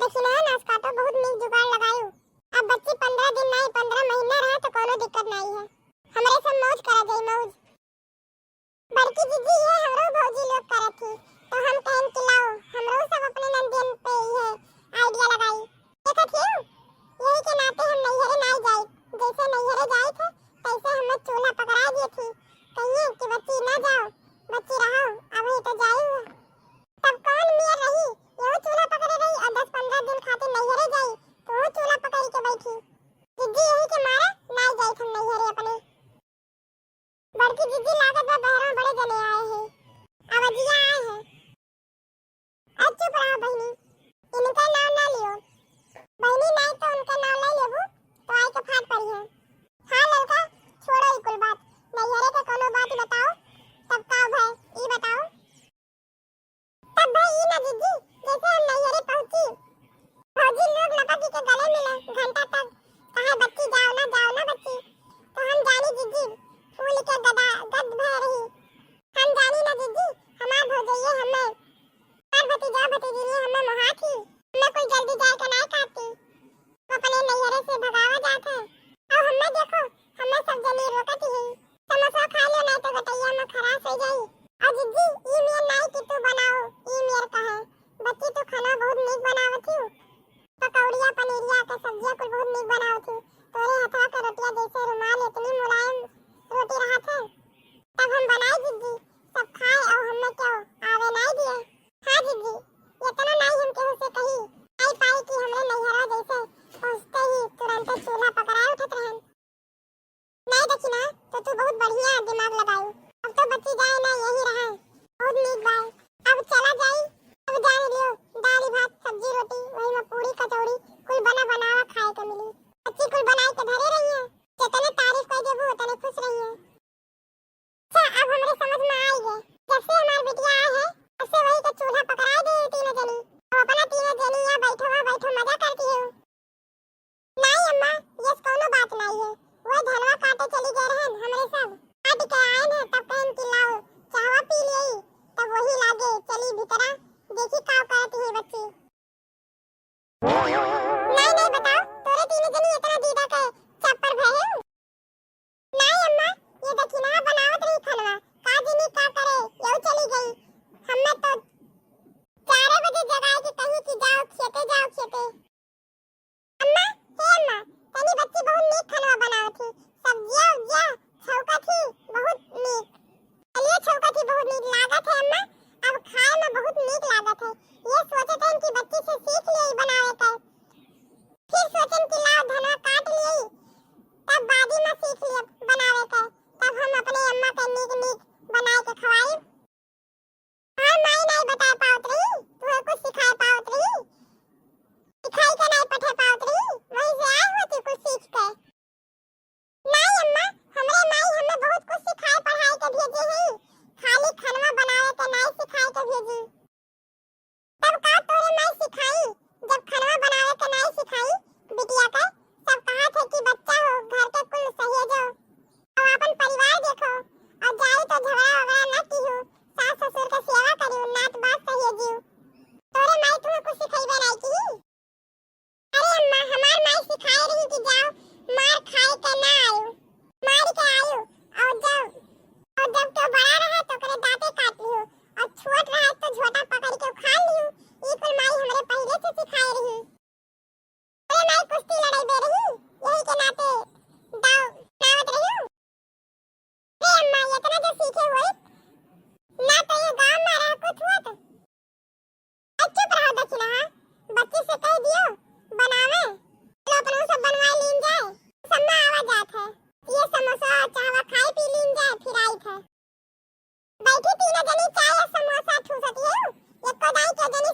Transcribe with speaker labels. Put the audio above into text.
Speaker 1: देखी ना नास्ता तो बहुत नीक जुगाड़ लगायू। अब बच्ची 15 दिन नहीं 15 महीना रहे तो कोनो दिक्कत नहीं है। हमरे सब मौज करा जाई मौज। बड़की दीदी ये हमरो भौजी लोग करत थी तो हम कहन कि लाओ हमरो सब अपने नंदियन पे ये आइडिया लगाई। देखत हियो यही के नाते हम नैहरे नहीं जाई। जैसे नैहरे जाई थे तैसे हमें चूल्हा पकड़ा दी थी। कहिए कि बच्ची ना जाओ बच्ची रहो अब ही तो जाई तब कौन मियां रही यो चूल्हा पकड़े रही और 10-15 दिन खातिर नैहरे जाई तो वो चूल्हा पकड़ के बैठी। दीदी यही के मारे नहीं जाई थम नैहरे अपने। बड़की दीदी लागत बा बहरा बड़े जने आए हैं अब अजिया आए हैं। अब चुप रहो बहनी इनका नाम ना लियो। बहनी नहीं तो उनका नाम ले लेबू तो आई के फाट पड़ी है। हां लड़का छोड़ो ई कुल बात नैहरे के कोनो बात बताओ तब का भाई ई बताओ। तब भाई ई ना दीदी जैसे हम नैहरे पहुंची भौजी लोग लपकी के गले मिले घंटा तक कहा बच्ची जाओ ना बच्ची तो हम जानी दीदी फूल के गद भर रही। हम जानी ना दीदी हमार भौजैया हमें हर भतीजा भतीजी ने हमें मोहा थी। हमें कोई जल्दी जाए के नहीं कहती वो अपने नैहरे से भगावा जाते और हमें देखो हमें सब जनी रोकती है समोसा खा लो नहीं तो गटैया में खराश हो जाई। और दीदी ई मेर नहीं कि तू बनाओ ई मेर कहे बच्ची तो खाना बहुत नीक बनावत थी। पकौड़िया पनीरिया के सब्जियां कुल बहुत नीक बनावत थी। तोरे हाथवा के रोटियां जैसे रुमाल इतनी मुलायम रोटी रहा थे तब हम बनाई दीदी सब खाए और हमें क्यों आवे नहीं दिए। हां दीदी इतना नहीं हम केहू से कही आई पाई कि हमरे नैहरा जैसे पहुंचते ही तुरंत चूल्हा पकड़ाए उठत रहन। नहीं देखी ना तो तू बहुत बढ़िया दिमाग लगाई। अब तो बच्ची जाए ना यही रहे बहुत नीक बात। अब चला जाई अब जान लियो दाल भात सब्जी रोटी वही में पूरी कचौड़ी कुल बनावा खाए के मिली। बच्ची कुल बनाई के धरे रही है जितने तारीफ कर देबू उतने खुश रही है। अच्छा अब हमरे समझ में आई है जब से हमार बिटिया आए है तब से वही का चूल्हा पकड़ाए दे तीनों जनी अब अपना तीनों जनी यहाँ बैठो मजा करती हो। नहीं अम्मा ये कोनो बात नहीं है वो धनवा काटे चली गए रहन हमरे सब काट के आए हैं तब कहन कि लाओ चाहवा पी लियई तब वही लागे चली भीतरा देखी का करती है बच्ची। नहीं बताओ तोरे तीनों जनी इतना दीदा के चप्पर भरे हो। नहीं अम्मा ये देखी ना बनावत रही खनवा का जनी का करे यौ चली गई। हमें तो 4 बजे जगाए कि कहीं कि जाओ खेते। अम्मा हे अम्मा तनी बच्ची बहुत नीक खनवा बनावत थी सब्जियां उब्जियां छौका थी बहुत नीक। चलिए छौका थी बहुत नीक लागत है अम्मा अब खाए में बहुत नीक लागत है। ये सोचते हैं कि बच्ची से सीख ले बनावे का फिर सोचन कि लाओ धनवा काट लिए तब बादी में सीख लिए बनावे का तब हम अपने अम्मा के नीक बनाए के खवाई। हां माई नहीं बता पावत रही तू कुछ सिखाए पावत रही सिखाई के नहीं पढ़े पावत रही वहीं से आई होती कुछ सीख के। नहीं अम्मा हमरे माई हमें बहुत कुछ सिखाए पढ़ाई के भेजे हैं खाली खनवा बनावे के नहीं सिखाए के भेजी। तब का तोरे माई सिखाई जब खनवा बनावे के नहीं सिखाई बिटिया का सब कहा थे कि बच्चा हो घर के कुल सहेजो और अपन परिवार देखो और जाई तो झगड़ा वगड़ा न कीहू सास ससुर के सेवा करियो नात बात सहेजियो। तोरे माई तुम्हें कुछ सिखाईबे नहीं की। अरे अम्मा हमार माई सिखाई रही कि जाओ मार खाए के ना आयो मार के आयो और जब तो बड़ा रहा तो करे दांते काट लियो और छोट रहा तो झोटा पकड़ के खा लियो। ई कुल माई हमरे पहले से सिखाई रही। अरे माई कुश्ती लड़ाई दे रही यही के नाते दाव नावत रही। रे अम्मा इतना जो सीखे हुए ना तो ये गांव में रह कुछ हुआ तो चुप रहो देखी ना बच्ची से कह दियो बनावे तो अपनों सब बनवाई लीन जाए सब में आवा जात है ये समोसा चाहवा खाई पी लीन जाए फिर आई थे बैठी तीनों जनी चाय समोसा ठूसती है एक को दाई के जनी